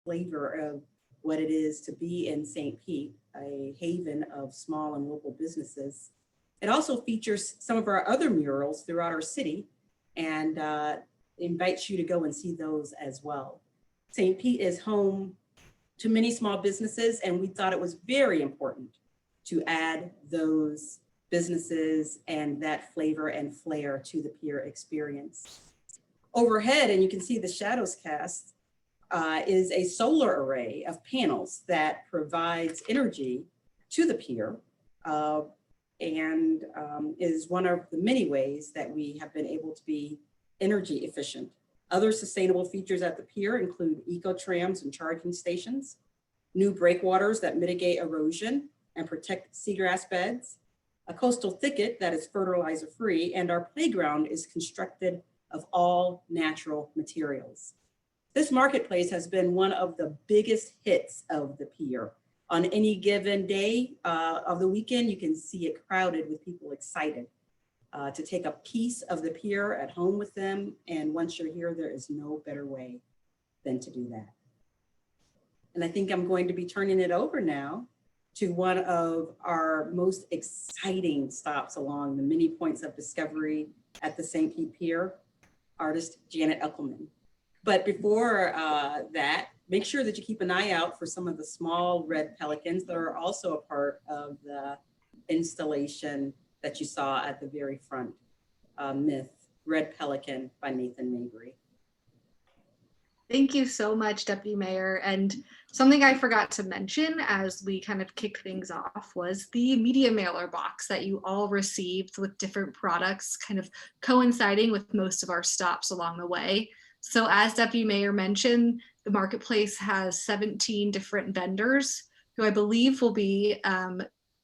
flavor of what it is to be in St. Pete, a haven of small and local businesses. It also features some of our other murals throughout our city and invites you to go and see those as well. St. Pete is home to many small businesses, and we thought it was very important to add those businesses and that flavor and flair to the Pier experience. Overhead, and you can see the shadows cast, is a solar array of panels that provides energy to the Pier and is one of the many ways that we have been able to be energy efficient. Other sustainable features at the Pier include eco-trams and charging stations, new breakwaters that mitigate erosion and protect seagrass beds, a coastal thicket that is fertilizer free, and our playground is constructed of all natural materials. This marketplace has been one of the biggest hits of the Pier. On any given day of the weekend, you can see it crowded with people excited to take a piece of the Pier at home with them. And once you're here, there is no better way than to do that. And I think I'm going to be turning it over now to one of our most exciting stops along the many points of discovery at the St. Pete Pier, artist Janet Eckelman. But before that, make sure that you keep an eye out for some of the small red pelicans that are also a part of the installation that you saw at the very front, Myth, Red Pelican by Nathan Mabry. Thank you so much, Deputy Mayor. And something I forgot to mention as we kind of kicked things off was the media mailer box that you all received with different products kind of coinciding with most of our stops along the way. So as Deputy Mayor mentioned, the marketplace has 17 different vendors who I believe will be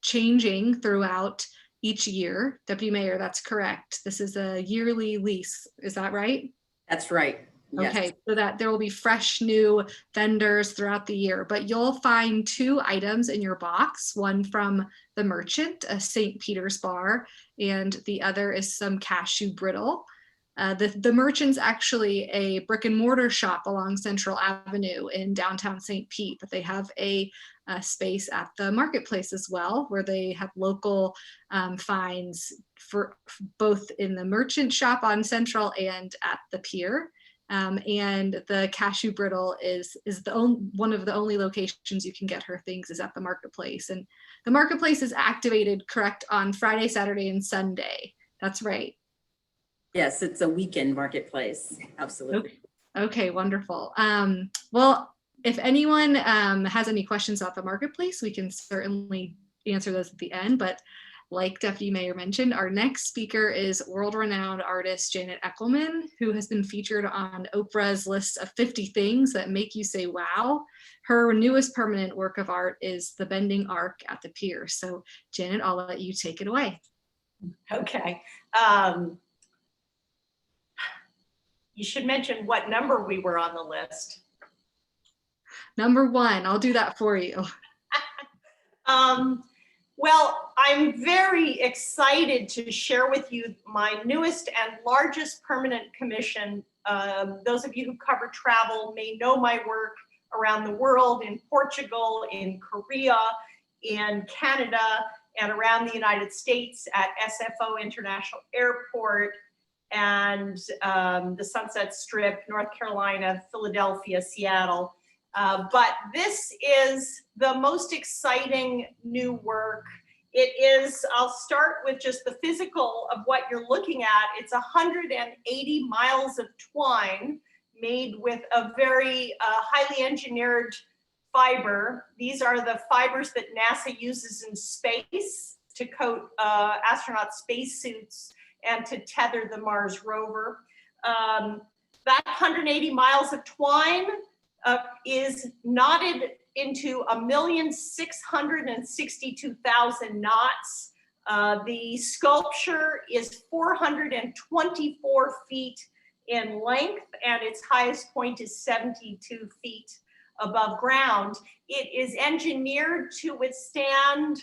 changing throughout each year. Deputy Mayor, that's correct. This is a yearly lease. Is that right? That's right. Yes. Okay, so that there will be fresh new vendors throughout the year, but you'll find 2 items in your box, one from the Merchant, a St. Peter's bar, and the other is some cashew brittle. The Merchant's actually a brick and mortar shop along Central Avenue in downtown St. Pete, but they have a space at the marketplace as well, where they have local finds for both in the Merchant shop on Central and at the Pier. And the cashew brittle is one of the only locations you can get her things is at the marketplace. And the marketplace is activated, correct, on Friday, Saturday, and Sunday. That's right. Yes, it's a weekend marketplace. Absolutely. Okay, wonderful. Well, if anyone has any questions about the marketplace, we can certainly answer those at the end. But like Deputy Mayor mentioned, our next speaker is world-renowned artist Janet Eckelman, who has been featured on Oprah's list of 50 things that make you say, wow. Her newest permanent work of art is The Bending Arc at the Pier. So Janet, I'll let you take it away. Okay. You should mention what number we were on the list. Number 1, I'll do that for you. Well, I'm very excited to share with you my newest and largest permanent commission. Those of you who cover travel may know my work around the world, in Portugal, in Korea, in Canada, and around the United States at SFO International Airport and the Sunset Strip, North Carolina, Philadelphia, Seattle. But this is the most exciting new work. It is, I'll start with just the physical of what you're looking at. It's 180 miles of twine made with a very highly engineered fiber. These are the fibers that NASA uses in space to coat astronaut spacesuits and to tether the Mars rover. That 180 miles of twine is knotted into 1,662,000 knots. The sculpture is 424 feet in length, and its highest point is 72 feet above ground. It is engineered to withstand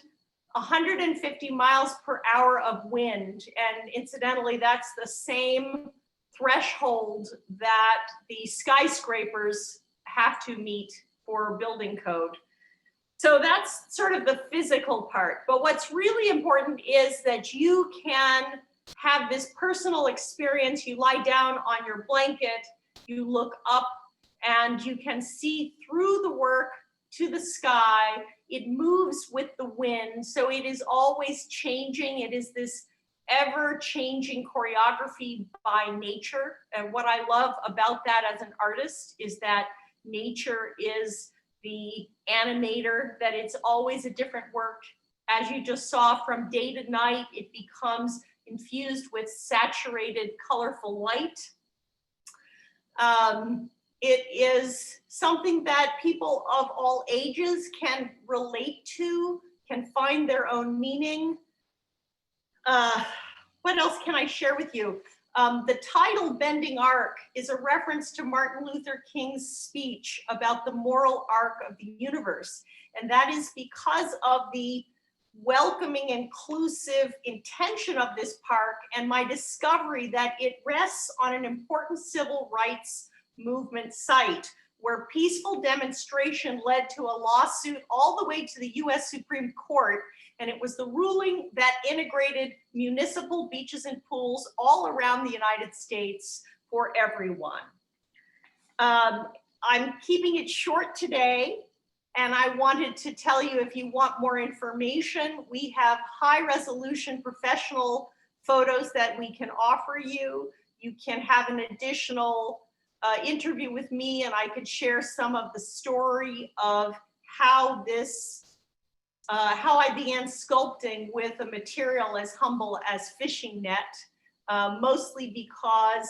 150 miles per hour of wind. And incidentally, that's the same threshold that the skyscrapers have to meet for building code. So that's sort of the physical part. But what's really important is that you can have this personal experience. You lie down on your blanket, you look up, and you can see through the work to the sky. It moves with the wind, so it is always changing. It is this ever-changing choreography by nature. And what I love about that as an artist is that nature is the animator, that it's always a different work. As you just saw, from day to night, it becomes infused with saturated, colorful light. It is something that people of all ages can relate to, can find their own meaning. What else can I share with you? The title Bending Arc is a reference to Martin Luther King's speech about the moral arc of the universe. And that is because of the welcoming, inclusive intention of this park and my discovery that it rests on an important civil rights movement site where peaceful demonstration led to a lawsuit all the way to the US Supreme Court. And it was the ruling that integrated municipal beaches and pools all around the United States for everyone. I'm keeping it short today. And I wanted to tell you, if you want more information, we have high resolution professional photos that we can offer you. You can have an additional interview with me, and I could share some of the story of how I began sculpting with a material as humble as fishing net, mostly because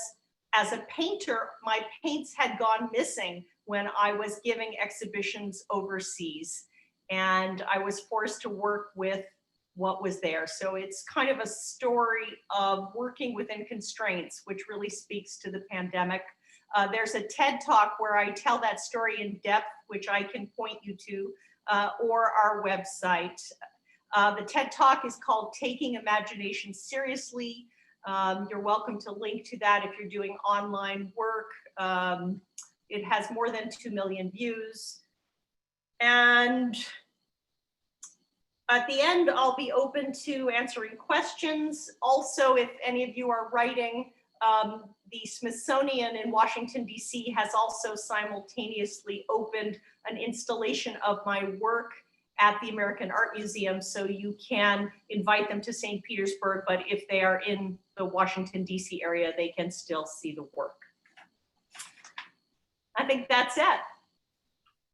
as a painter, my paints had gone missing when I was giving exhibitions overseas, and I was forced to work with what was there. So it's kind of a story of working within constraints, which really speaks to the pandemic. There's a TED Talk where I tell that story in depth, which I can point you to, or our website. The TED Talk is called Taking Imagination Seriously. You're welcome to link to that if you're doing online work. It has more than 2 million views. And at the end, I'll be open to answering questions. Also, if any of you are writing, the Smithsonian in Washington, DC has also simultaneously opened an installation of my work at the American Art Museum, so you can invite them to St. Petersburg, but if they are in the Washington, DC area, they can still see the work. I think that's it.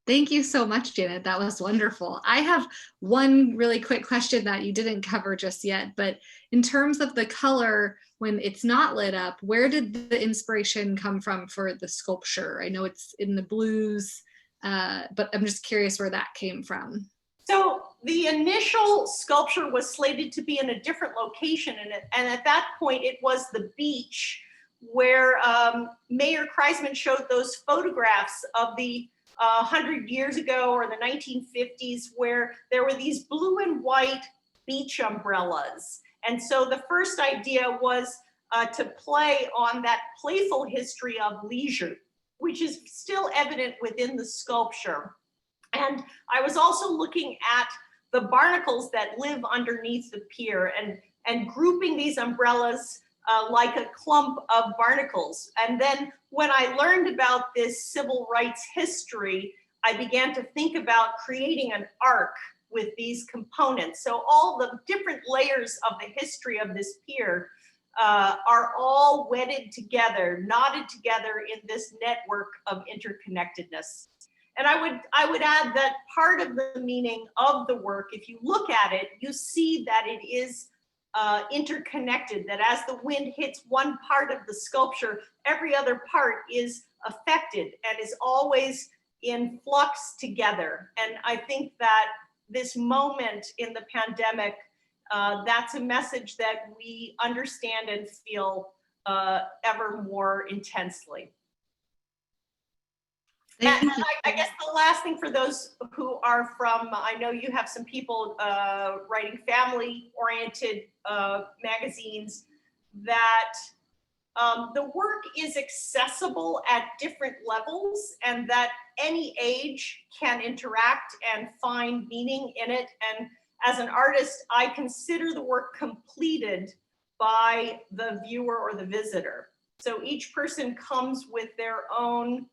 Thank you so much, Janet. That was wonderful. I have one really quick question that you didn't cover just yet, but in terms of the color, when it's not lit up, where did the inspiration come from for the sculpture? I know it's in the blues, but I'm just curious where that came from. So the initial sculpture was slated to be in a different location, and at that point it was the beach where Mayor Kreisman showed those photographs of the 100 years ago or the 1950s where there were these blue and white beach umbrellas. And so the first idea was to play on that playful history of leisure, which is still evident within the sculpture. And I was also looking at the barnacles that live underneath the pier and grouping these umbrellas like a clump of barnacles. And then when I learned about this civil rights history, I began to think about creating an arc with these components. So all the different layers of the history of this pier are all wedded together, knotted together in this network of interconnectedness. And I would add that part of the meaning of the work, if you look at it, you see that it is interconnected, that as the wind hits one part of the sculpture, every other part is affected and is always in flux together. And I think that this moment in the pandemic, that's a message that we understand and feel ever more intensely. And I guess the last thing for those who are from, I know you have some people writing family-oriented magazines, that the work is accessible at different levels and that any age can interact and find meaning in it. And as an artist, I consider the work completed by the viewer or the visitor. So each person comes with their own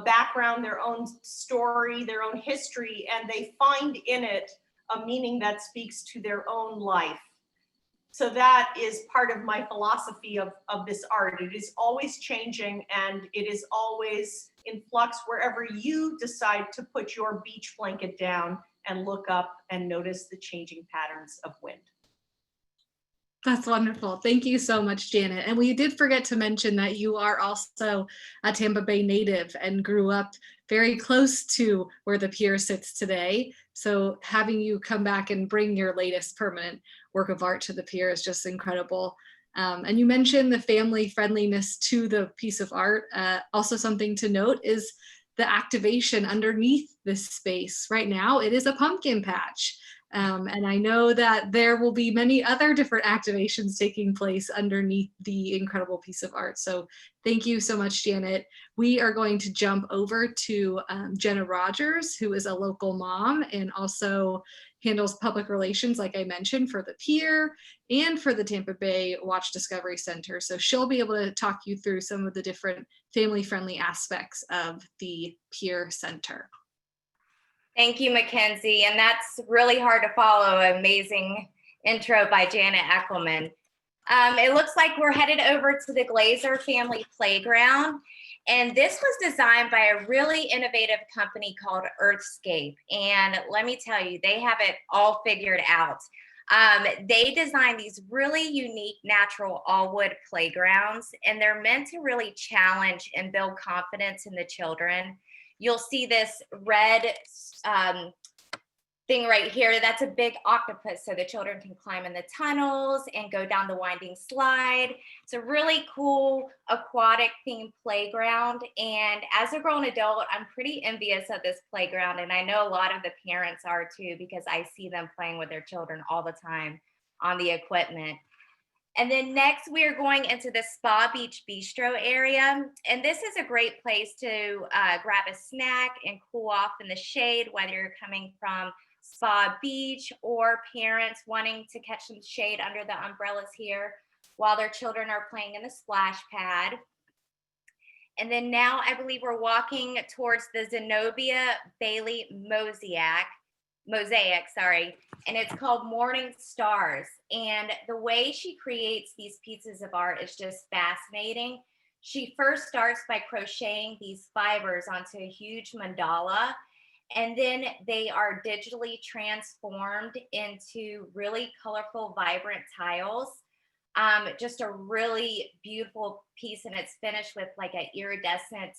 background, their own story, their own history, and they find in it a meaning that speaks to their own life. So that is part of my philosophy of this art. It is always changing, and it is always in flux wherever you decide to put your beach blanket down and look up and notice the changing patterns of wind. That's wonderful. Thank you so much, Janet. And we did forget to mention that you are also a Tampa Bay native and grew up very close to where the pier sits today. So having you come back and bring your latest permanent work of art to the pier is just incredible. And you mentioned the family friendliness to the piece of art. Also something to note is the activation underneath this space. Right now, it is a pumpkin patch. And I know that there will be many other different activations taking place underneath the incredible piece of art. So thank you so much, Janet. We are going to jump over to Jenna Rogers, who is a local mom and also handles public relations, like I mentioned, for the pier and for the Tampa Bay Watch Discovery Center. So she'll be able to talk you through some of the different family-friendly aspects of the Pier Center. Thank you, Mackenzie. And that's really hard to follow. Amazing intro by Janet Eckelman. It looks like we're headed over to the Glazer Family Playground. And this was designed by a really innovative company called Earthscape. And let me tell you, they have it all figured out. They designed these really unique natural all-wood playgrounds, and they're meant to really challenge and build confidence in the children. You'll see this red thing right here. That's a big octopus, so the children can climb in the tunnels and go down the winding slide. It's a really cool aquatic themed playground. And as a grown adult, I'm pretty envious of this playground. And I know a lot of the parents are too, because I see them playing with their children all the time on the equipment. And then next, we are going into the Spa Beach Bistro area. And this is a great place to grab a snack and cool off in the shade, whether you're coming from Spa Beach or parents wanting to catch some shade under the umbrellas here while their children are playing in the splash pad. And then now I believe we're walking towards the Zenobia Bailey Mosaic, and it's called Morning Stars. And the way she creates these pieces of art is just fascinating. She first starts by crocheting these fibers onto a huge mandala, and then they are digitally transformed into really colorful, vibrant tiles. Just a really beautiful piece, and it's finished with like an iridescent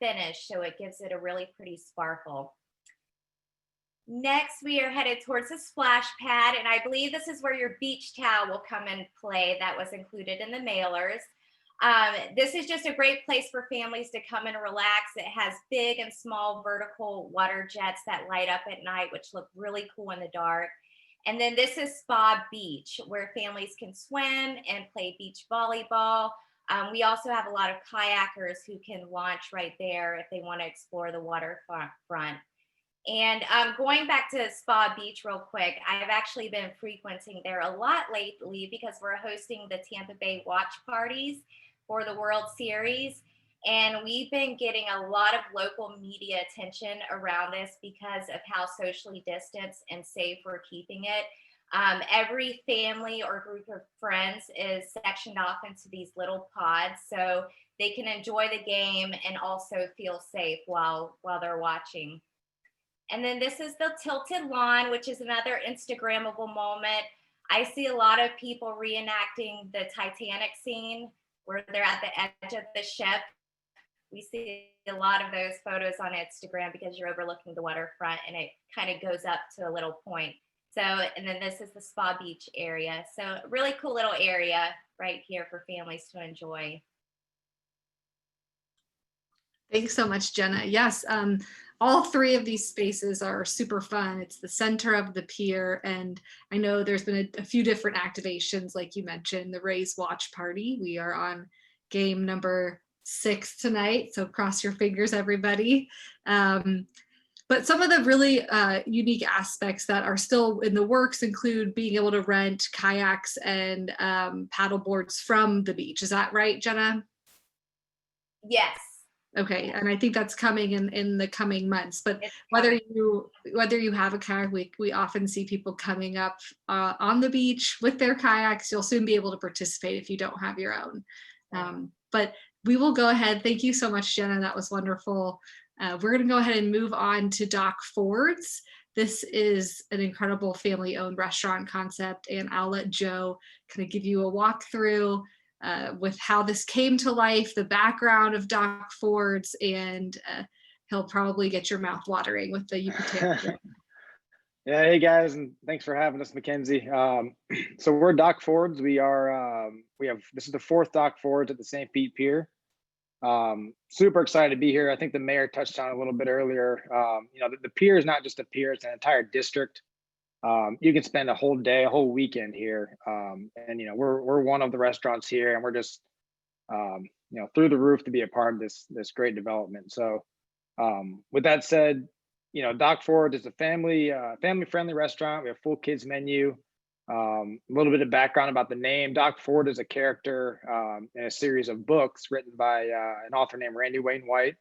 finish, so it gives it a really pretty sparkle. Next, we are headed towards the splash pad, and I believe this is where your beach towel will come in play. That was included in the mailers. This is just a great place for families to come and relax. It has big and small vertical water jets that light up at night, which look really cool in the dark. And then this is Spa Beach, where families can swim and play beach volleyball. We also have a lot of kayakers who can launch right there if they want to explore the waterfront. And going back to Spa Beach real quick, I've actually been frequenting there a lot lately because we're hosting the Tampa Bay watch parties for the World Series. And we've been getting a lot of local media attention around this because of how socially distanced and safe we're keeping it. Every family or group of friends is sectioned off into these little pods so they can enjoy the game and also feel safe while they're watching. And then this is the Tilted Lawn, which is another Instagrammable moment. I see a lot of people reenacting the Titanic scene where they're at the edge of the ship. We see a lot of those photos on Instagram because you're overlooking the waterfront and it kind of goes up to a little point. So, and then this is the Spa Beach area. So really cool little area right here for families to enjoy. Thanks so much, Jenna. Yes, all three of these spaces are super fun. It's the center of the pier, and I know there's been a few different activations, like you mentioned, the Rays Watch Party. We are on game number 6 tonight. So cross your fingers, everybody. But some of the really unique aspects that are still in the works include being able to rent kayaks and paddle boards from the beach. Is that right, Jenna? Yes. Okay, and I think that's coming in the coming months. But It's whether coming. you have a kayak, we often see people coming up on the beach with their kayaks. You'll soon be able to participate if you don't have your own. But we will go ahead. Thank you so much, Jenna. That was wonderful. We're going to go ahead and move on to Doc Ford's. This is an incredible family-owned restaurant concept, and I'll let Joe kind of give you a walkthrough with how this came to life, the background of Doc Ford's, and he'll probably get your mouth watering with the Yucatan. Yeah, hey guys, and thanks for having us, Mackenzie. So we're Doc Ford's. We have this is the 4th Doc Ford's at the St. Pete Pier. Super excited to be here. I think the mayor touched on it a little bit earlier. The pier is not just a pier, it's an entire district. You can spend a whole day, a whole weekend here. And we're one of the restaurants here, and we're just through the roof to be a part of this great development. So with that said, Doc Ford is a family friendly restaurant. We have full kids menu. A little bit of background about the name. Doc Ford is a character in a series of books written by an author named Randy Wayne White.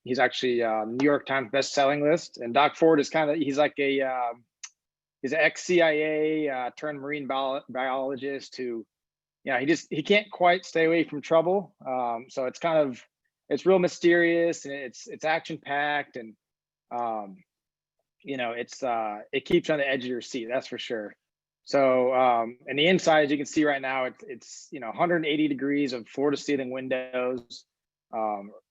He's actually New York Times best-selling list. And Doc Ford is he's like he's an ex-CIA turned marine biologist who, he can't quite stay away from trouble. So it's real mysterious, and it's action-packed, and it keeps you on the edge of your seat, that's for sure. So and the inside, as you can see right now, it's 180 degrees of floor to ceiling windows,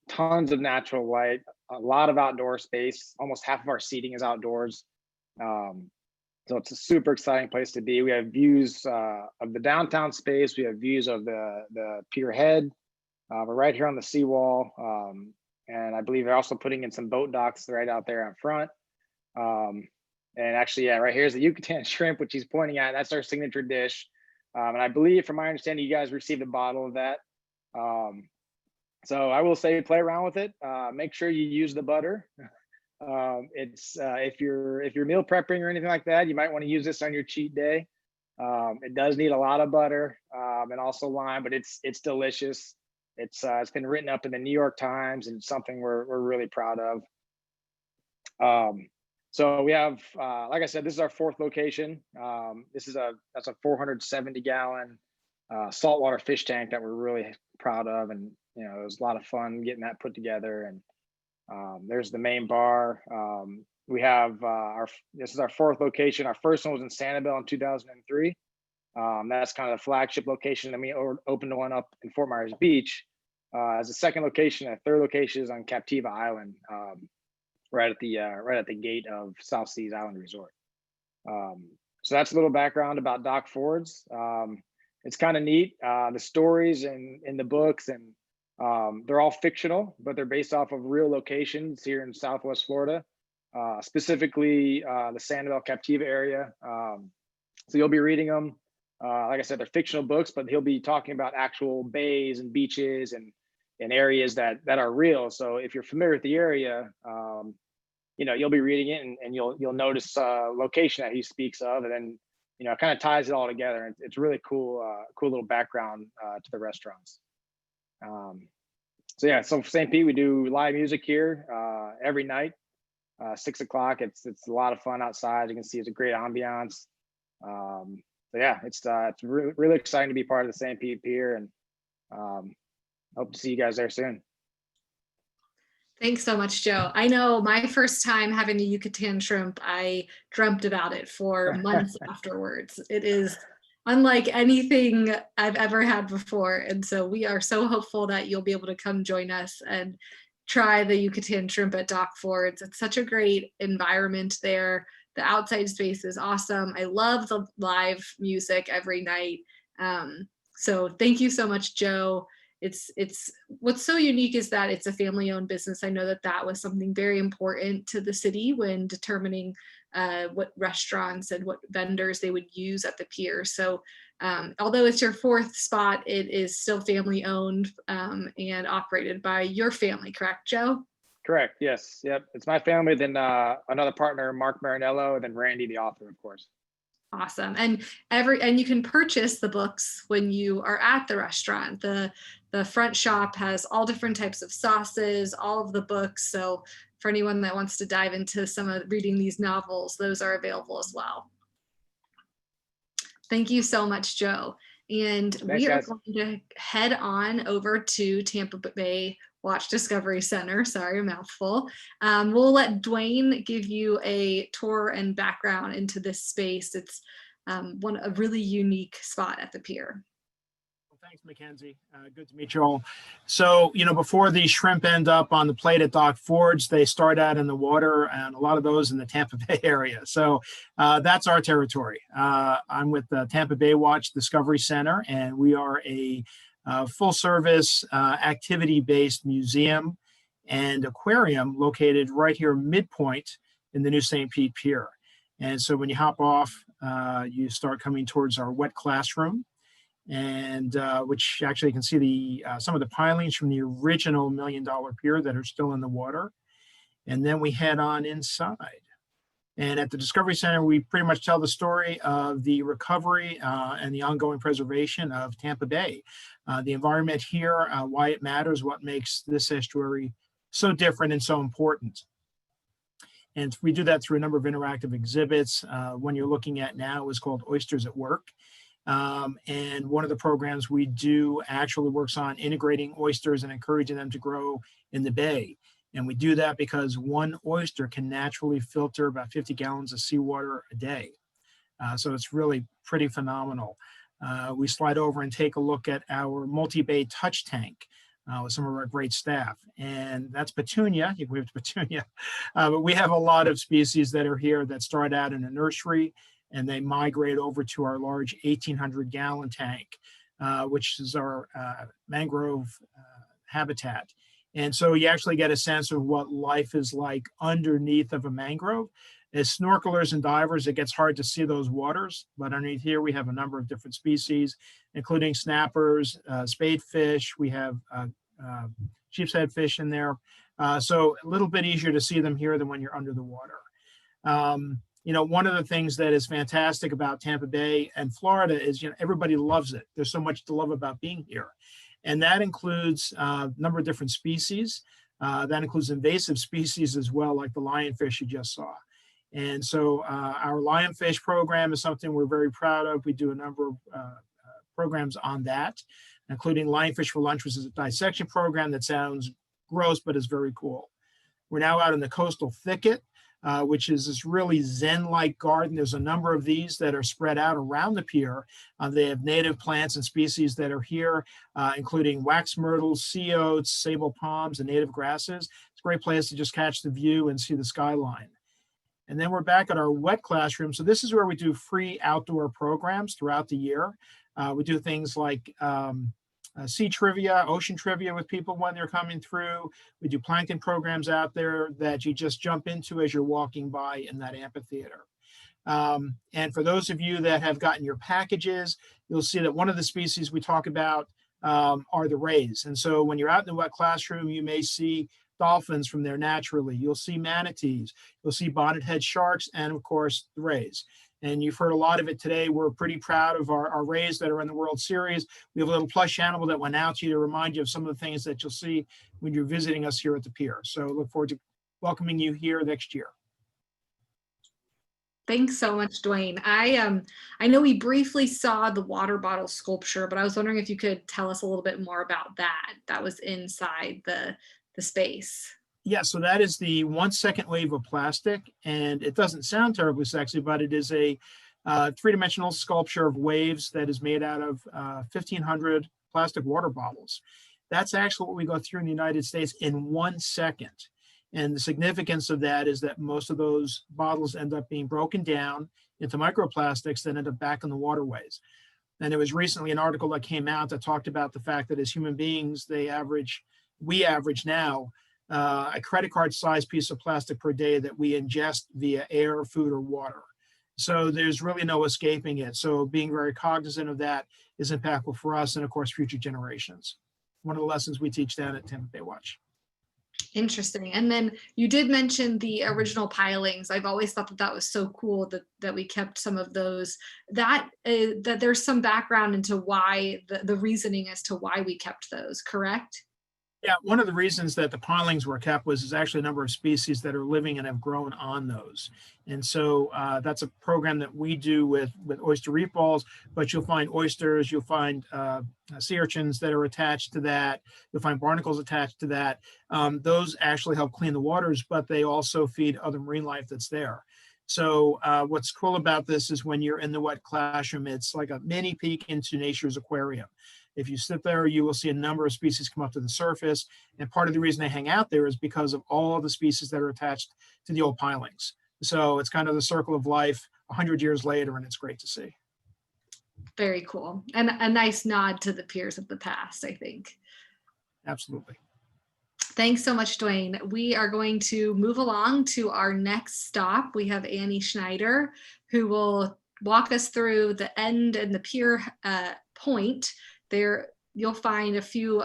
tons of natural light, a lot of outdoor space. Almost half of our seating is outdoors. So it's a super exciting place to be. We have views of the downtown space. We have views of the pier head. We're right here on the seawall. And I believe they're also putting in some boat docks right out there out front. And actually, right here's the Yucatan shrimp, which he's pointing at. That's our signature dish. And I believe, from my understanding, you guys received a bottle of that. So I will say, play around with it. Make sure you use the butter. If you're meal prepping or anything like that, you might want to use this on your cheat day. It does need a lot of butter and also lime, but it's delicious. It's been written up in the New York Times, and it's something we're really proud of. So we have, like I said, this is our 4th location. That's a 470 gallon saltwater fish tank that we're really proud of, and it was a lot of fun getting that put together. And there's the main bar. We have this is our 4th location. Our first one was in Sanibel in 2003. That's kind of the flagship location. And we opened one up in Fort Myers Beach as a 2nd location. A 3rd location is on Captiva Island, right at the gate of South Seas Island Resort. So that's a little background about Doc Ford's. It's kind of neat. The stories in the books, and they're all fictional, but they're based off of real locations here in Southwest Florida, specifically the Sanibel Captiva area. So you'll be reading them. Like I said, they're fictional books, but he'll be talking about actual bays and beaches and areas that are real. So if you're familiar with the area, you'll be reading it, and you'll notice location that he speaks of, and then it kind of ties it all together. It's really cool little background to the restaurants. So St. Pete, we do live music here every night, 6 o'clock. It's a lot of fun outside. You can see it's a great ambiance. It's really exciting to be part of the St. Pete Pier, and hope to see you guys there soon. Thanks so much, Joe. I know my first time having the Yucatan shrimp, I dreamt about it for months afterwards. It is unlike anything I've ever had before. And so we are so hopeful that you'll be able to come join us and try the Yucatan shrimp at Doc Ford's. It's such a great environment there. The outside space is awesome. I love the live music every night. So thank you so much, Joe. It's what's so unique is that it's a family-owned business. I know that was something very important to the city when determining what restaurants and what vendors they would use at the pier. So Although it's your fourth spot, it is still family owned and operated by your family, correct, Joe? Correct. Yes. Yep. It's my family, then another partner, Mark Marinello, and then Randy, the author, of course. Awesome. And you can purchase the books when you are at the restaurant. The front shop has all different types of sauces, all of the books. So for anyone that wants to dive into some of reading these novels, those are available as well. Thank you so much, Joe. And Thanks, we are guys. going to head on over to Tampa Bay Watch Discovery Center. Sorry, a mouthful. We'll let Dwayne give you a tour and background into this space. It's a really unique spot at the pier. Well, thanks, Mackenzie. Good to meet you all. So, before these shrimp end up on the plate at Dock Forge, they start out in the water, and a lot of those in the Tampa Bay area. So that's our territory. I'm with the Tampa Bay Watch Discovery Center, and we are a full service activity-based museum and aquarium located right here midpoint in the new St. Pete Pier. And so when you hop off, you start coming towards our wet classroom, and which actually you can see some of the pilings from the original $1 Million Pier that are still in the water. And then we head on inside. And at the Discovery Center, we pretty much tell the story of the recovery and the ongoing preservation of Tampa Bay. The environment here, why it matters, what makes this estuary so different and so important. And we do that through a number of interactive exhibits. One you're looking at now is called Oysters at Work. And one of the programs we do actually works on integrating oysters and encouraging them to grow in the bay. And we do that because one oyster can naturally filter about 50 gallons of seawater a day. So it's really pretty phenomenal. We slide over and take a look at our multi-bay touch tank with some of our great staff. And that's Petunia. You can wave to Petunia. But we have a lot of species that are here that start out in a nursery and they migrate over to our large 1,800-gallon tank, which is our mangrove habitat. And so you actually get a sense of what life is like underneath of a mangrove. As snorkelers and divers, it gets hard to see those waters, but underneath here we have a number of different species, including snappers, spadefish, we have sheep's head fish in there. So a little bit easier to see them here than when you're under the water. One of the things that is fantastic about Tampa Bay and Florida is, everybody loves it. There's so much to love about being here. And that includes a number of different species. That includes invasive species as well, like the lionfish you just saw. And so our lionfish program is something we're very proud of. We do a number of programs on that, including Lionfish for Lunch, which is a dissection program that sounds gross, but is very cool. We're now out in the coastal thicket, which is this really zen-like garden. There's a number of these that are spread out around the pier. They have native plants and species that are here, including wax myrtles, sea oats, sable palms, and native grasses. It's a great place to just catch the view and see the skyline. And then we're back at our wet classroom. So this is where we do free outdoor programs throughout the year. We do things like sea trivia, ocean trivia with people when they're coming through. We do plankton programs out there that you just jump into as you're walking by in that amphitheater. And for those of you that have gotten your packages, you'll see that one of the species we talk about are the rays. And so when you're out in the wet classroom, you may see dolphins from there naturally. You'll see manatees, you'll see bonnethead sharks, and of course, the rays. And you've heard a lot of it today. We're pretty proud of our rays that are in the World Series. We have a little plush animal that went out to you to remind you of some of the things that you'll see when you're visiting us here at the pier. So look forward to welcoming you here next year. Thanks so much, Dwayne. I know we briefly saw the water bottle sculpture, but I was wondering if you could tell us a little bit more about that. That was inside the space. Yeah, so that is the 1 second wave of plastic, and it doesn't sound terribly sexy, but it is a three-dimensional sculpture of waves that is made out of 1,500 plastic water bottles. That's actually what we go through in the United States in 1 second. And the significance of that is that most of those bottles end up being broken down into microplastics that end up back in the waterways. And there was recently an article that came out that talked about the fact that as human beings, we average now a credit card sized piece of plastic per day that we ingest via air, food, or water. So there's really no escaping it. So being very cognizant of that is impactful for us and of course, future generations. One of the lessons we teach down at Tampa Bay Watch. Interesting. And then you did mention the original pilings. I've always thought that that was so cool that we kept some of those. That there's some background into why the reasoning as to why we kept those, correct? Yeah, one of the reasons that the pilings were kept was actually a number of species that are living and have grown on those. And so that's a program that we do with oyster reef balls, but you'll find oysters, you'll find sea urchins that are attached to that. You'll find barnacles attached to that. Those actually help clean the waters, but they also feed other marine life that's there. So what's cool about this is when you're in the wet classroom, it's like a mini peek into nature's aquarium. If you sit there, you will see a number of species come up to the surface. And part of the reason they hang out there is because of all of the species that are attached to the old pilings. So it's kind of the circle of life 100 years later, and it's great to see. Very cool. And a nice nod to the piers of the past, I think. Absolutely. Thanks so much, Dwayne. We are going to move along to our next stop. We have Annie Schneider, who will walk us through the end and the pier point. There you'll find a few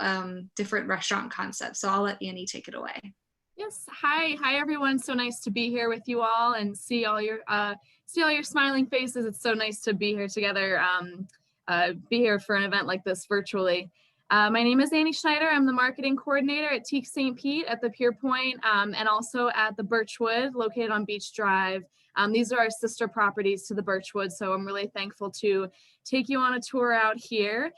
different restaurant concepts. So I'll let Annie take it away. Yes, hi everyone. So nice to be here with you all and see all your smiling faces. It's so nice to be here together, be here for an event like this virtually. My name is Annie Schneider. I'm the marketing coordinator at Teak St. Pete at the Pier Point, and also at the Birchwood located on Beach Drive. These are our sister properties to the Birchwood, so I'm really thankful to take you on a tour out here.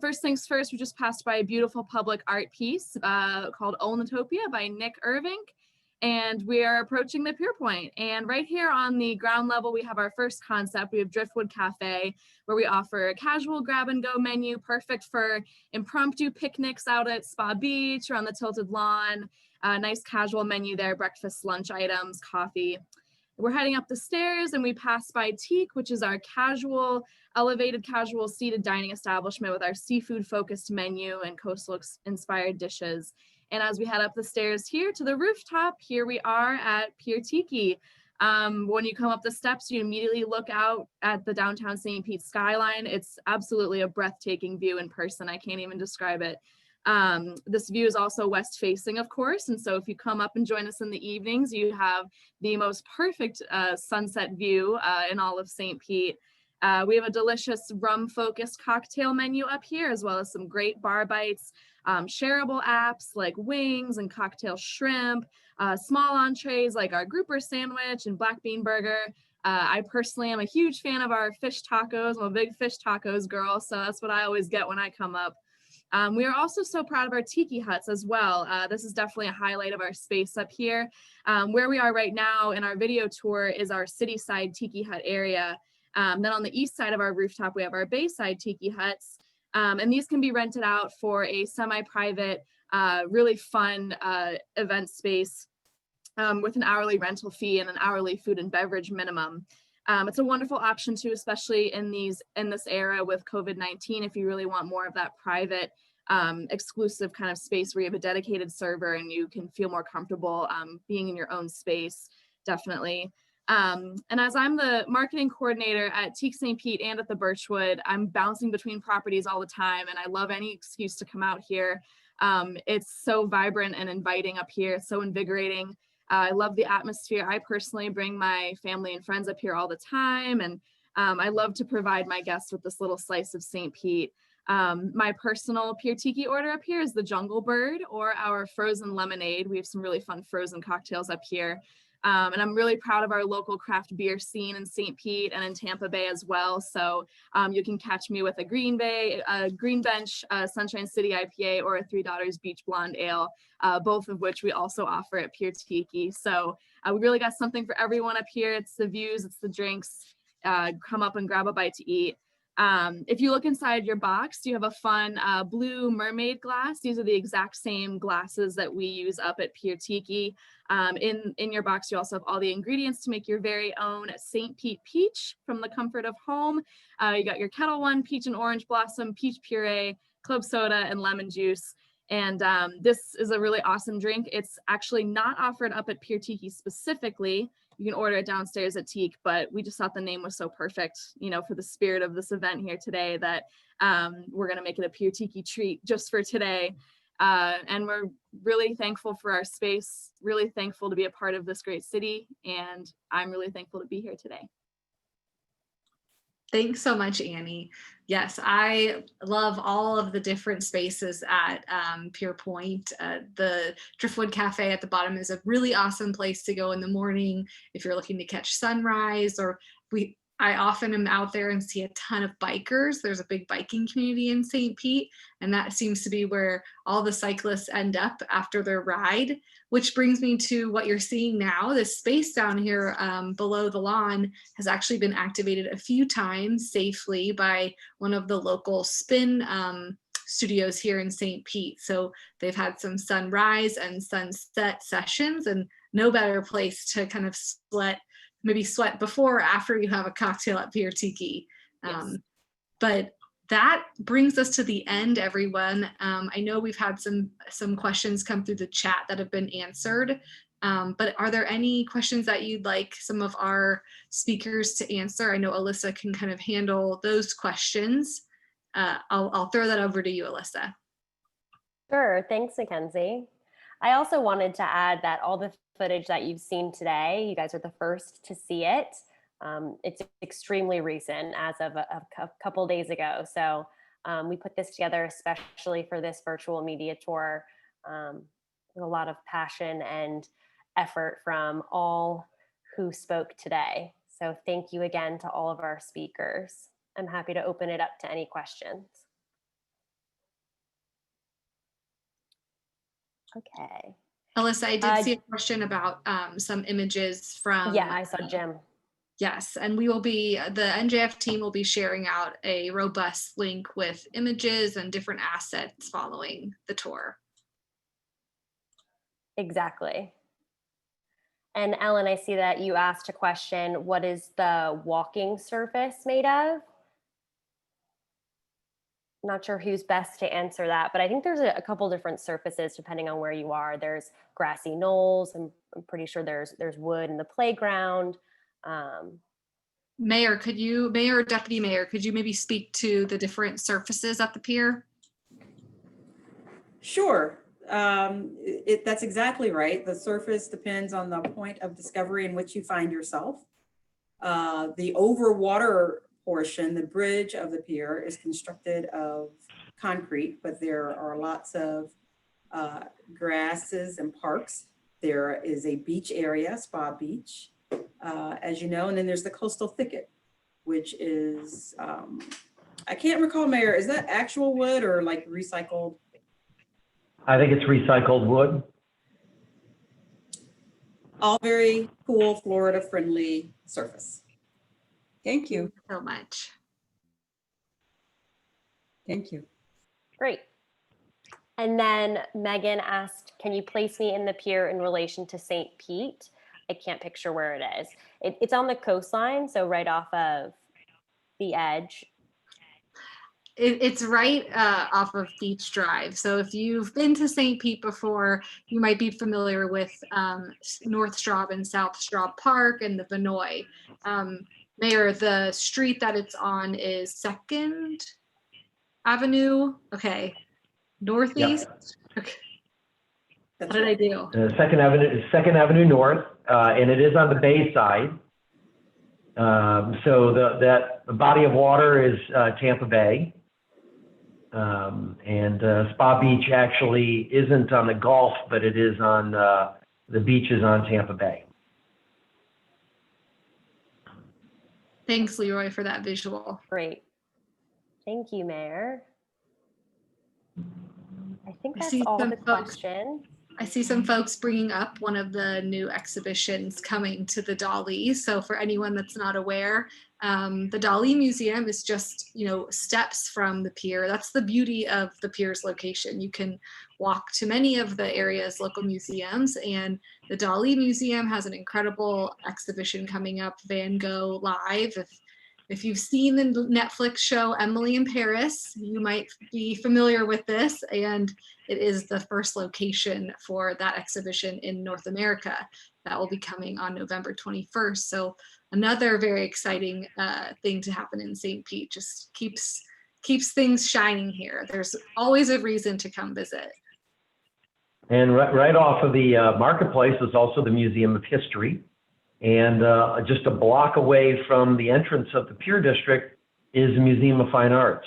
First things first, we just passed by a beautiful public art piece called Olnatopia by Nick Irving, and we are approaching the Pier Point. And right here on the ground level, we have our first concept. We have Driftwood Cafe, where we offer a casual grab-and-go menu, perfect for impromptu picnics out at Spa Beach or on the Tilted Lawn. Nice casual menu there, breakfast, lunch items, coffee. We're heading up the stairs and we pass by Teak, which is our elevated casual seated dining establishment with our seafood focused menu and coastal inspired dishes. And as we head up the stairs here to the rooftop, here we are at Pier Tiki. When you come up the steps, you immediately look out at the downtown St. Pete skyline. It's absolutely a breathtaking view in person. I can't even describe it. This view is also west facing, of course. And so if you come up and join us in the evenings, you have the most perfect sunset view in all of St. Pete. We have a delicious rum focused cocktail menu up here, as well as some great bar bites, shareable apps like wings and cocktail shrimp, small entrees like our grouper sandwich and black bean burger. I personally am a huge fan of our fish tacos. I'm a big fish tacos girl, so that's what I always get when I come up. We are also so proud of our tiki huts as well. This is definitely a highlight of our space up here. Where we are right now in our video tour is our city side tiki hut area. Then on the east side of our rooftop, we have our bayside tiki huts. And these can be rented out for a semi-private, really fun event space with an hourly rental fee and an hourly food and beverage minimum. It's a wonderful option too, especially in this era with COVID-19, if you really want more of that private, exclusive kind of space where you have a dedicated server and you can feel more comfortable being in your own space, definitely. And as I'm the marketing coordinator at Teak St. Pete and at the Birchwood, I'm bouncing between properties all the time, and I love any excuse to come out here. It's so vibrant and inviting up here, so invigorating. I love the atmosphere. I personally bring my family and friends up here all the time, and I love to provide my guests with this little slice of St. Pete. My personal Pier Tiki order up here is the Jungle Bird or our frozen lemonade. We have some really fun frozen cocktails up here. And I'm really proud of our local craft beer scene in St. Pete and in Tampa Bay as well. So you can catch me with a Green Bench Sunshine City IPA or a Three Daughters Beach Blonde Ale, both of which we also offer at Pier Tiki. So we really got something for everyone up here. It's the views, it's the drinks. Come up and grab a bite to eat. If you look inside your box, you have a fun blue mermaid glass. These are the exact same glasses that we use up at Pier Tiki. In your box, you also have all the ingredients to make your very own St. Pete peach from the comfort of home. You got your Kettle One peach and orange blossom, peach puree, club soda, and lemon juice. And this is a really awesome drink. It's actually not offered up at Pier Tiki specifically. You can order it downstairs at Teak, but we just thought the name was so perfect, you know, for the spirit of this event here today, that we're going to make it a Pier Tiki treat just for today. And we're really thankful for our space, really thankful to be a part of this great city. And I'm really thankful to be here today. Thanks so much, Annie. Yes, I love all of the different spaces at Pier Point. The Driftwood Cafe at the bottom is a really awesome place to go in the morning if you're looking to catch sunrise, or I often am out there and see a ton of bikers. There's a big biking community in St. Pete, and that seems to be where all the cyclists end up after their ride, which brings me to what you're seeing now. This space down here below the lawn has actually been activated a few times safely by one of the local spin studios here in St. Pete. So they've had some sunrise and sunset sessions, and no better place to kind of maybe sweat before or after you have a cocktail at Pier Tiki. Yes. But that brings us to the end, everyone. I know we've had some questions come through the chat that have been answered, but are there any questions that you'd like some of our speakers to answer? I know Alyssa can kind of handle those questions. I'll throw that over to you, Alyssa. Sure, thanks, Mackenzie. I also wanted to add that all the footage that you've seen today, you guys are the first to see it. It's extremely recent, as of a couple days ago. So we put this together especially for this virtual media tour with a lot of passion and effort from all who spoke today. So thank you again to all of our speakers. I'm happy to open it up to any questions. Okay. Alyssa, I did see a question about some images from. Yeah, I saw Jim. Yes, and the NJF team will be sharing out a robust link with images and different assets following the tour. Exactly. And Ellen, I see that you asked a question, what is the walking surface made of? Not sure who's best to answer that, but I think there's a couple different surfaces depending on where you are. There's grassy knolls, and I'm pretty sure there's wood in the playground. Mayor or Deputy Mayor, could you maybe speak to the different surfaces at the pier? Sure. That's exactly right. The surface depends on the point of discovery in which you find yourself. The overwater portion, the bridge of the pier, is constructed of concrete, but there are lots of grasses and parks. There is a beach area, Spa Beach, as you know, and then there's the coastal thicket, which is, I can't recall, Mayor, is that actual wood or like recycled? I think it's recycled wood. All very cool, Florida-friendly surface. Thank you so much. Thank you. Great. And then Megan asked, can you place me in the pier in relation to St. Pete? I can't picture where it is. It's on the coastline, so right off of the edge. It's right off of Beach Drive. So if you've been to St. Pete before, you might be familiar with North Straub and South Straub Park and the Vinoy. Mayor, the street that it's on is 2nd Avenue. Okay. Northeast. Yep. Okay. How did I do? 2nd Avenue North, and it is on the bay side. So that body of water is Tampa Bay. And Spa Beach actually isn't on the Gulf, but it is on the beaches on Tampa Bay. Thanks, Leroy, for that visual. Great. Thank you, Mayor. I think that's all the questions. I see some folks bringing up one of the new exhibitions coming to the Dali. So for anyone that's not aware, the Dali Museum is just, steps from the pier. That's the beauty of the pier's location. You can walk to many of the area's local museums, and the Dali Museum has an incredible exhibition coming up, Van Gogh Live. If if you've seen the Netflix show Emily in Paris, you might be familiar with this, and it is the first location for that exhibition in North America that will be coming on November 21st. So another very exciting thing to happen in St. Pete. Just keeps things shining here. There's always a reason to come visit. And right off of the marketplace is also the Museum of History. And just a block away from the entrance of the Pier District is the Museum of Fine Arts.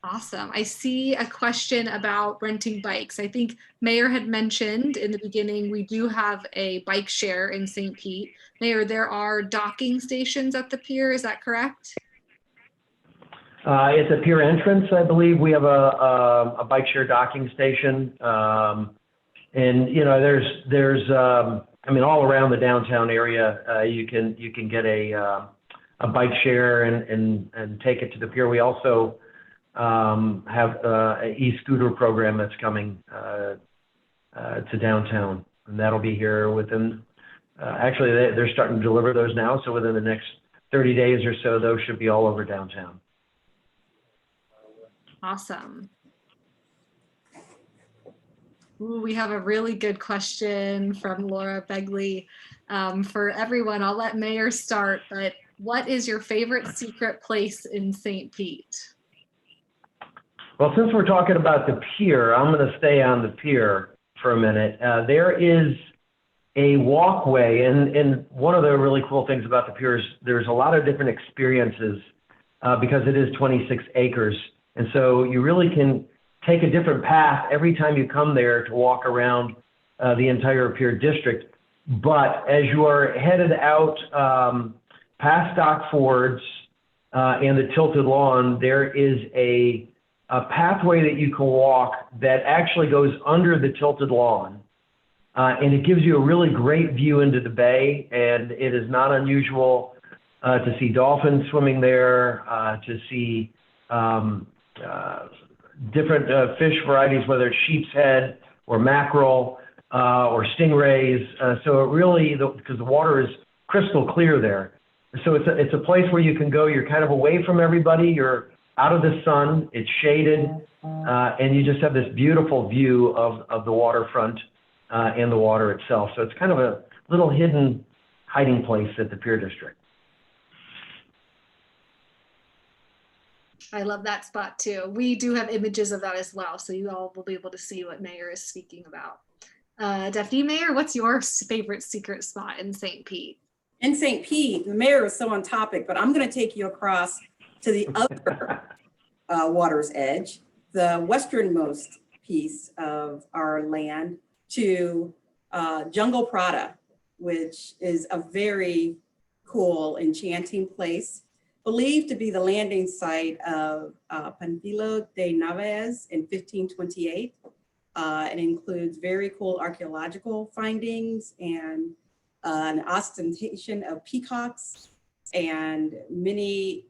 Awesome. I see a question about renting bikes. I think Mayor had mentioned in the beginning, we do have a bike share in St. Pete. Mayor, there are docking stations at the pier, is that correct? At the pier entrance, I believe we have a bike share docking station. And you know, there's I mean, all around the downtown area, you can get a bike share and take it to the pier. We also have an e-scooter program that's coming to downtown, and that'll be here within. Actually, they're starting to deliver those now, so within the next 30 days or so, those should be all over downtown. Awesome. Ooh, we have a really good question from Laura Begley. For everyone, I'll let Mayor start, but what is your favorite secret place in St. Pete? Well, since we're talking about the pier, I'm going to stay on the pier for a minute. There is a walkway, and one of the really cool things about the pier is there's a lot of different experiences because it is 26 acres. And so you really can take a different path every time you come there to walk around the entire Pier District. But as you are headed out past Dock Fords and the Tilted Lawn, there is a pathway that you can walk that actually goes under the Tilted Lawn. And it gives you a really great view into the bay. And it is not unusual to see dolphins swimming there, to see different fish varieties, whether it's sheep's head or mackerel or stingrays. So it really, because the water is crystal clear there. So it's a place where you can go, you're kind of away from everybody, you're out of the sun, it's shaded, and you just have this beautiful view of the waterfront and the water itself. So it's kind of a little hidden hiding place at the Pier District. I love that spot too. We do have images of that as well, so you all will be able to see what Mayor is speaking about. Deputy Mayor, what's your favorite secret spot in St. Pete? In St. Pete, the mayor is so on topic, but I'm going to take you across to the other water's edge, the westernmost piece of our land, to Jungle Prada, which is a very cool, enchanting place, believed to be the landing site of Panfilo de Naves in 1528. It includes very cool archaeological findings and an ostentation of peacocks and many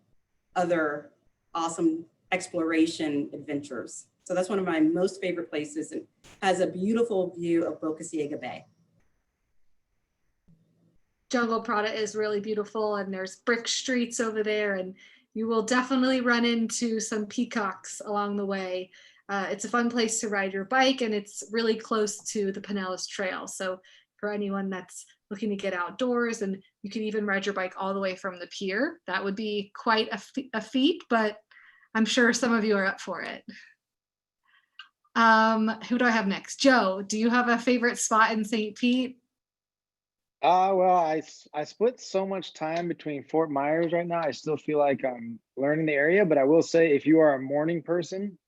other awesome exploration adventures. So that's one of my most favorite places and has a beautiful view of Boca Ciega Bay. Jungle Prada is really beautiful, and there's brick streets over there, and you will definitely run into some peacocks along the way. It's a fun place to ride your bike, and it's really close to the Pinellas Trail. So for anyone that's looking to get outdoors, and you can even ride your bike all the way from the pier, that would be quite a feat, but I'm sure some of you are up for it. Who do I have next? Joe, do you have a favorite spot in St. Pete? Well, I split so much time between Fort Myers right now. I still feel like I'm learning the area, but I will say if you are a morning person,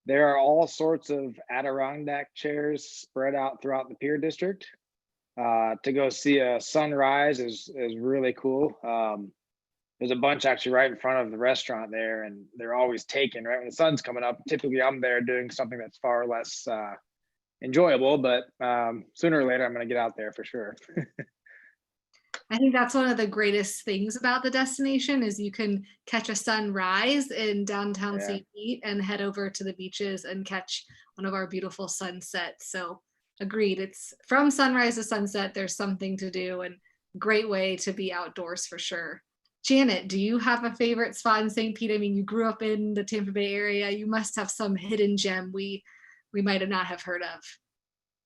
there are all sorts of Adirondack chairs spread out throughout the Pier District. To go see a sunrise is really cool. There's a bunch actually right in front of the restaurant there, and they're always taken right when the sun's coming up. Typically, I'm there doing something that's far less enjoyable, but sooner or later, I'm going to get out there for sure. I think that's one of the greatest things about the destination is you can catch a sunrise in downtown St. Pete and head over to the beaches and catch one of our beautiful sunsets. So agreed. It's from sunrise to sunset. There's something to do, and great way to be outdoors for sure. Janet, do you have a favorite spot in St. Pete? I mean, you grew up in the Tampa Bay area. You must have some hidden gem we might have not have heard of.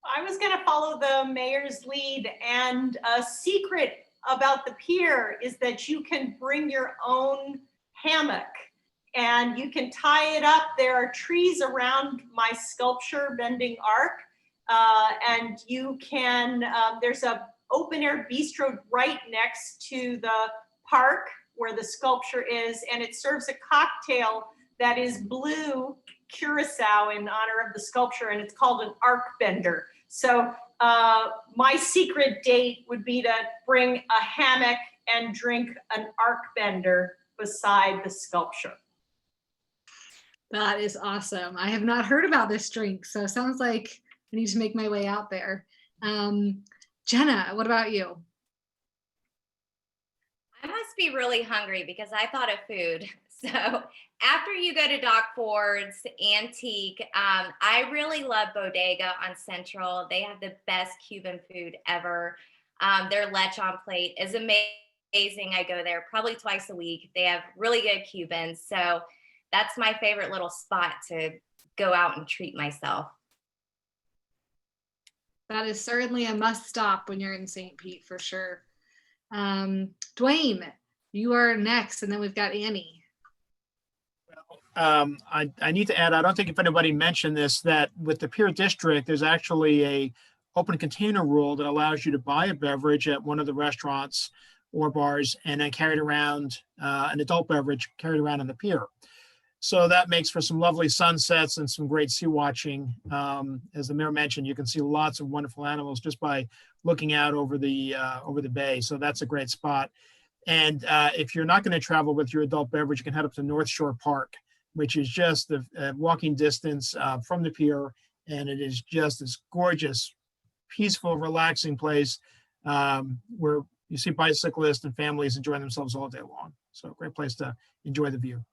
I was going to follow the mayor's lead, and a secret about the pier is that you can bring your own hammock and you can tie it up. There are trees around my sculpture, Bending Arc, and you can, there's a open air bistro right next to the park where the sculpture is, and it serves a cocktail that is blue curacao in honor of the sculpture, and it's called an arc bender. So my secret date would be to bring a hammock and drink an arc bender beside the sculpture. That is awesome. I have not heard about this drink, so it sounds like I need to make my way out there. Jenna, what about you? I must be really hungry because I thought of food. So after you go to Doc Ford's Antique, I really love Bodega on Central. They have the best Cuban food ever. Their lechon plate is amazing. I go there probably twice a week. They have really good Cubans. So that's my favorite little spot to go out and treat myself. That is certainly a must stop when you're in St. Pete for sure. Dwayne, you are next, and then we've got Annie. I need to add, I don't think if anybody mentioned this, that with the Pier District, there's actually a open container rule that allows you to buy a beverage at one of the restaurants or bars and then carry it around, an adult beverage carried around on the pier. So that makes for some lovely sunsets and some great sea watching. As the mayor mentioned, you can see lots of wonderful animals just by looking out over the bay. So that's a great spot. And if you're not going to travel with your adult beverage, you can head up to North Shore Park, which is just the walking distance from the pier. And it is just this gorgeous, peaceful, relaxing place where you see bicyclists and families enjoying themselves all day long. So great place to enjoy the view.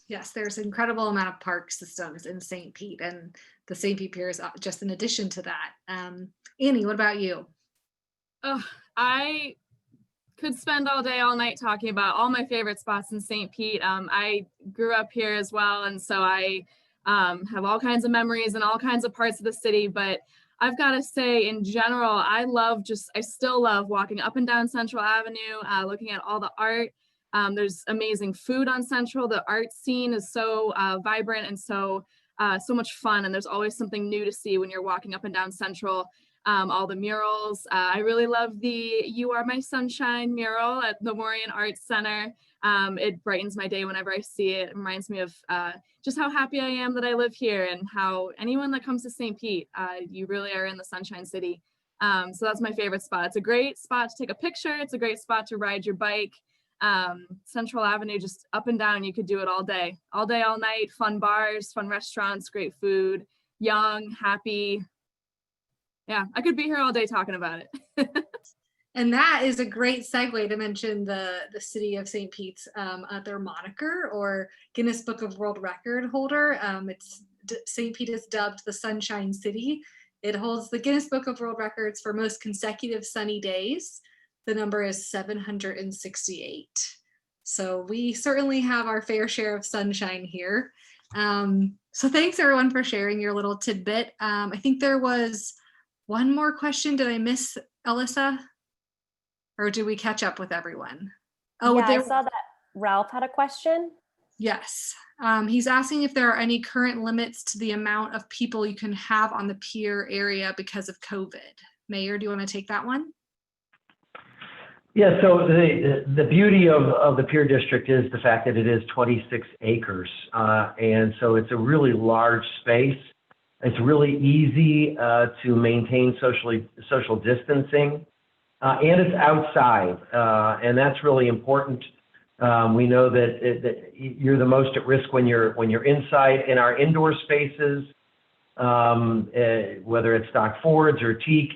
Yes, there's an incredible amount of park systems in St. Pete, and the St. Pete Pier is just an addition to that. Annie, what about you? Oh, I could spend all day, all night talking about all my favorite spots in St. Pete. I grew up here as well, and so I have all kinds of memories in all kinds of parts of the city. But I've got to say, in general, I still love walking up and down Central Avenue, looking at all the art. There's amazing food on Central. The art scene is so vibrant and so much fun, and there's always something new to see when you're walking up and down Central. All the murals. I really love the "You Are My Sunshine" mural at the Warren Arts Center. It brightens my day whenever I see it. It reminds me of just how happy I am that I live here, and how anyone that comes to St. Pete, you really are in the Sunshine City. So that's my favorite spot. It's a great spot to take a picture. It's a great spot to ride your bike. Central Avenue, just up and down, you could do it all day, all night. Fun bars, fun restaurants, great food, young, happy. Yeah, I could be here all day talking about it. And that is a great segue to mention the city of St. Pete's, their moniker or Guinness Book of World Record holder. St. Pete is dubbed the Sunshine City. It holds the Guinness Book of World Records for most consecutive sunny days. The number is 768. So we certainly have our fair share of sunshine here. So thanks everyone for sharing your little tidbit. I think there was one more question. Did I miss Alyssa? Or did we catch up with everyone? Oh, yeah, I saw that Ralph had a question. Yes. He's asking if there are any current limits to the amount of people you can have on the pier area because of COVID. Mayor, do you want to take that one? Yeah, so the beauty of the Pier District is the fact that it is 26 acres. And so it's a really large space. It's really easy to maintain social distancing. And it's outside, and that's really important. We know that you're the most at risk when you're inside. In our indoor spaces, whether it's Doc Ford's or Teak,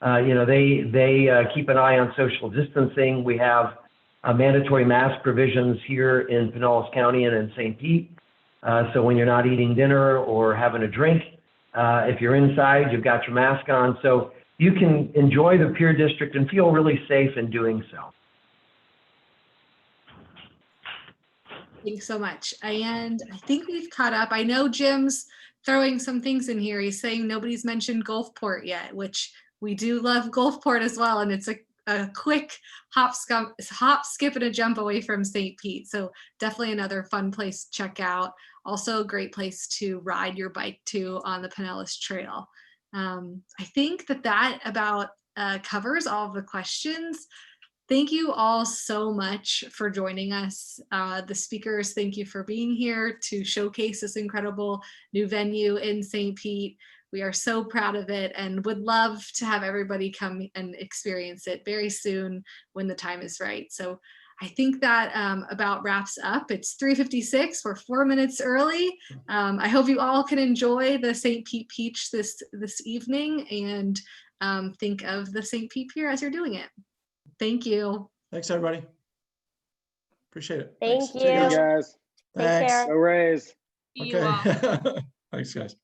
they keep an eye on social distancing. We have mandatory mask provisions here in Pinellas County and in St. Pete. So when you're not eating dinner or having a drink, If you're inside, you've got your mask on. So you can enjoy the Pier District and feel really safe in doing so. Thanks so much. And I think we've caught up. I know Jim's throwing some things in here. He's saying nobody's mentioned Gulfport yet, which we do love Gulfport as well. And it's a quick hop, skip, and a jump away from St. Pete. So definitely another fun place to check out. Also a great place to ride your bike to on the Pinellas Trail. I think that about covers all of the questions. Thank you all so much for joining us. The speakers, thank you for being here to showcase this incredible new venue in St. Pete. We are so proud of it and would love to have everybody come and experience it very soon when the time is right. So I think that about wraps up. It's 3:56. We're 4 minutes early. I hope you all can enjoy the St. Pete Peach this evening and think of the St. Pete Pier as you're doing it. Thank you. Thanks, everybody. Appreciate it. Thank Thanks. you. See See you guys. guys. Take Thanks. care. Go Rays. See you all. Okay. Thanks, guys.